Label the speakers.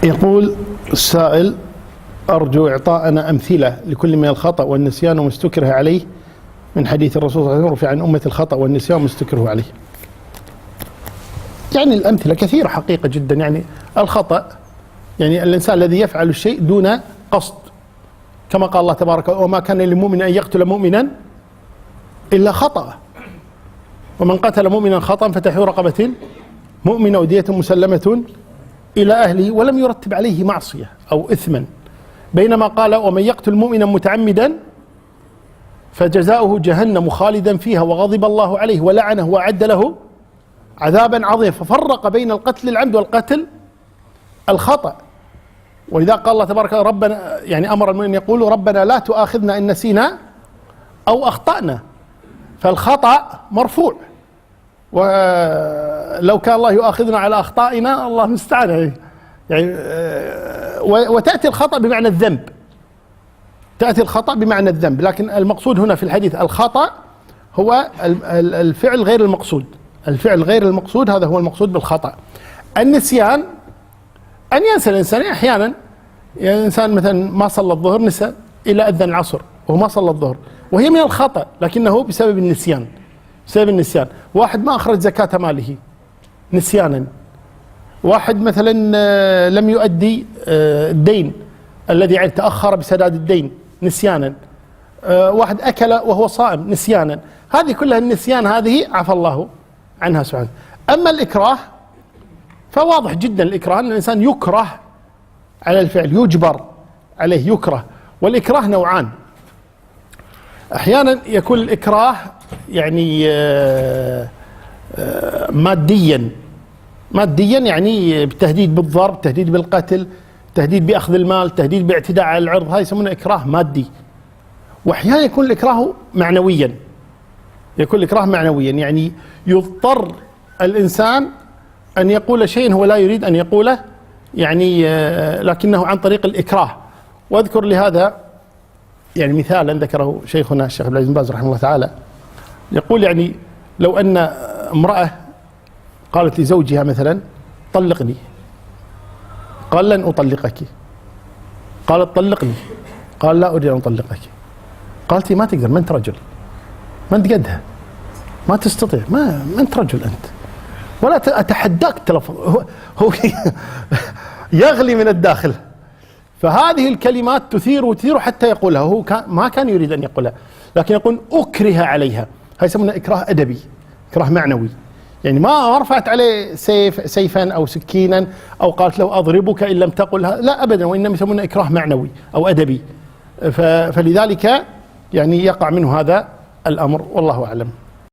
Speaker 1: يقول السائل: أرجو إعطاءنا أمثلة لكل من الخطأ والنسيان وما استكره عليه من حديث الرسول صلى الله عليه وسلم رفع عن أمة الخطأ والنسيان وما استكره عليه. يعني الأمثلة كثيرة حقيقة جدا. يعني الخطأ يعني الإنسان الذي يفعل الشيء دون قصد، كما قال الله تبارك: وما كان لمؤمن أن يقتل مؤمنا إلا خطأ، ومن قتل مؤمنا خطأ فتحرير رقبة مؤمنة ودية مسلمة إلى أهله ولم يرتب عليه معصية أو إثما، بينما قال: ومن يقتل مؤمنا متعمدا فجزاؤه جهنم خالدا فيها وغضب الله عليه ولعنه وأعد له عذابا عظيما. ففرق بين القتل العمد والقتل الخطأ. ولذا قال الله تبارك: ربنا، يعني أمر المؤمنين يقولوا: ربنا لا تؤاخذنا إن نسينا أو أخطأنا. فالخطأ مرفوع، ولو كان الله يؤاخذنا على أخطائنا الله المستعان يعني. وتأتي الخطأ بمعنى الذنب، تأتي الخطأ بمعنى الذنب، لكن المقصود هنا في الحديث الخطأ هو الفعل غير المقصود. الفعل غير المقصود هذا هو المقصود بالخطأ. النسيان أن ينسى الإنسان أحيانا. يعني الإنسان مثلا ما صلى الظهر، نسى إلى أذن العصر وهو ما صلى الظهر، وهي من الخطأ لكنه بسبب النسيان. بسبب النسيان. واحد ما أخرج زكاة ماله نسيانا. واحد مثلا لم يؤدي الدين الذي تأخر بسداد الدين نسيانا. واحد أكل وهو صائم نسيانا. هذه كلها النسيان، هذه عفى الله عنها سبحانه. أما الإكراه فواضح جدا. الإكراه أن الإنسان يكره على الفعل، يجبر عليه، يكره. والإكراه نوعان. أحيانا يكون الإكراه يعني ماديا يعني بالتهديد بالضرب، تهديد بالقتل، تهديد بأخذ المال، تهديد باعتداء على العرض، هذا يسمونه إكراه مادي. وأحيانا يكون الإكراه معنويا. يكون الإكراه معنويا يعني يضطر الإنسان أن يقول شيء هو لا يريد أن يقوله، يعني لكنه عن طريق الإكراه. واذكر لهذا يعني مثالا ذكره شيخنا الشيخ عبد العزيز بن باز رحمه الله تعالى. يقول يعني لو أن امرأة قالت لزوجها مثلا: طلقني، قال: لن أطلقك. قالت: طلقني، قال: لا أريد أن أطلقك. قالت: ما تقدر، ما أنت رجل، ما أنت قدها، ما تستطيع، ما أنت رجل أنت، ولا أتحداك تلفظ. هو يغلي من الداخل. فهذه الكلمات تثير حتى يقولها. هو ما كان يريد أن يقولها، لكن يقول أكره عليها. هاي يسمونه إكراه أدبي، إكراه معنوي. يعني ما رفعت عليه سيفا أو سكينا أو قالت له أضربك إن لم تقلها، لا أبدا، وإنما يسمونه إكراه معنوي أو أدبي. فلذلك يعني يقع منه هذا الأمر، والله أعلم.